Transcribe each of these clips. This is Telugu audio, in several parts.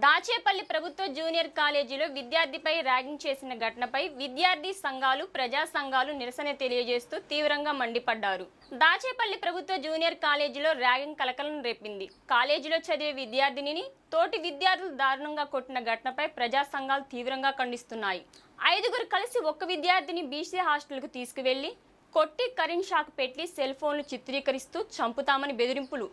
దాచేపల్లి ప్రభుత్వ జూనియర్ కాలేజీలో విద్యార్థిపై ర్యాగింగ్ చేసిన ఘటనపై విద్యార్థి సంఘాలు, ప్రజా సంఘాలు నిరసన తెలియజేస్తూ తీవ్రంగా మండిపడ్డారు. దాచేపల్లి ప్రభుత్వ జూనియర్ కాలేజీలో ర్యాగింగ్ కలకలం రేపింది. కాలేజీలో చదివే విద్యార్థినిని తోటి విద్యార్థులు దారుణంగా కొట్టిన ఘటనపై ప్రజా సంఘాలు తీవ్రంగా ఖండిస్తున్నాయి. 5గురు కలిసి ఒక్క విద్యార్థిని బీసీ హాస్టల్కు తీసుకువెళ్లి కొట్టి కరెంట్ షాక్ పెట్టి సెల్ ఫోన్లు చిత్రీకరిస్తూ చంపుతామని బెదిరింపులు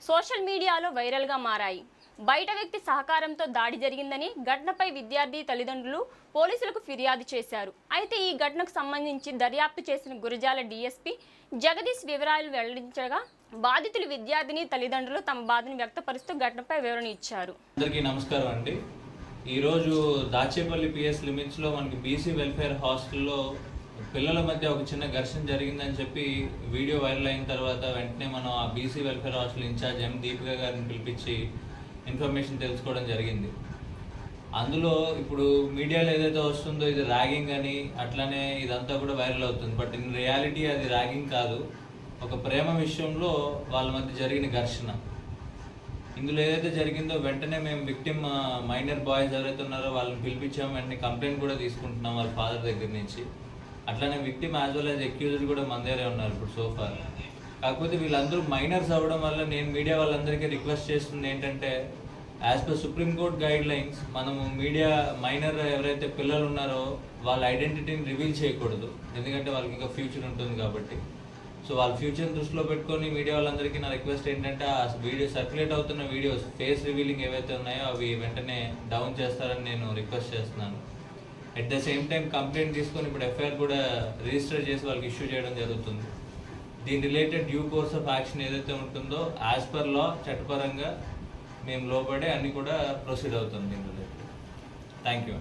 సోషల్ మీడియాలో వైరల్గా మారాయి. బయట వ్యక్తి సహకారంతో దాడి జరిగిందని ఘటనపై విద్యార్థి తల్లిదండ్రులు పోలీసులకు ఫిర్యాదు చేశారు. అయితే ఈ ఘటనకు సంబంధించి దర్యాప్తు చేసిన గురజాల డీఎస్పీ జగదీష్ వివరాలు వెల్లడించగా బాధితులు విద్యార్థిని తల్లిదండ్రులు తమ బాధను వ్యక్తపరుస్తూ ఘటనపై వివరణ ఇచ్చారు. అందరికీ నమస్కారం అండి. ఈరోజు దాచేపల్లి పిఎస్ లిమిట్స్లో మనకి బీసీ వెల్ఫేర్ హాస్టల్లో పిల్లల మధ్య ఒక చిన్న ఘర్షణ జరిగిందని చెప్పి వీడియో వైరల్ అయిన తర్వాత వెంటనే మనం ఆ బీసీ వెల్ఫేర్ హాస్టల్ ఇన్ఛార్జ్ ఎం దీపిక గారిని పిలిపించి ఇన్ఫర్మేషన్ తెలుసుకోవడం జరిగింది. అందులో ఇప్పుడు మీడియాలో ఏదైతే వస్తుందో ఇది ర్యాగింగ్ అని అట్లానే ఇదంతా కూడా వైరల్ అవుతుంది. బట్ ఇన్ రియాలిటీ అది ర్యాగింగ్ కాదు, ఒక ప్రేమ విషయంలో వాళ్ళ మధ్య జరిగిన ఘర్షణ. ఇందులో ఏదైతే జరిగిందో వెంటనే మేము విక్టిమ్ మైనర్ బాయ్స్ ఎవరైతే ఉన్నారో వాళ్ళని పిలిపించాము. వెంటనే కంప్లైంట్ కూడా తీసుకుంటున్నాం వాళ్ళ ఫాదర్ దగ్గర నుంచి. అట్లానే victim as well as accused కూడా మన దగ్గరే ఉన్నారు ఇప్పుడు సోఫార్. కాకపోతే వీళ్ళందరూ మైనర్స్ అవ్వడం వల్ల నేను మీడియా వాళ్ళందరికీ రిక్వెస్ట్ చేస్తుంది ఏంటంటే, as per supreme court guide lines మనము మీడియా మైనర్ ఎవరైతే పిల్లలు ఉన్నారో వాళ్ళ ఐడెంటిటీని రివీల్ చేయకూడదు, ఎందుకంటే వాళ్ళకి ఇంకా ఫ్యూచర్ ఉంటుంది కాబట్టి. సో వాళ్ళ ఫ్యూచర్ దృష్టిలో పెట్టుకొని మీడియా వాళ్ళందరికీ నా రిక్వెస్ట్ ఏంటంటే ఆ వీడియో సర్క్యులేట్ అవుతున్న వీడియోస్ ఫేస్ రివీలింగ్ ఏవైతే ఉన్నాయో అవి వెంటనే డౌన్ చేస్తారని నేను రిక్వెస్ట్ చేస్తున్నాను. At the same time complaint తీసుకొని ఇప్పుడు ఎఫ్ఐఆర్ కూడా రిజిస్టర్ చేసి వాళ్ళకి ఇష్యూ చేయడం జరుగుతుంది. దీని related due course of action ఏదైతే ఉంటుందో యాజ్ పర్ లా చట్టపరంగా మేము లోబడే అన్ని కూడా ప్రొసీడ్ అవుతుంది దీని రిలేటెడ్. Thank you.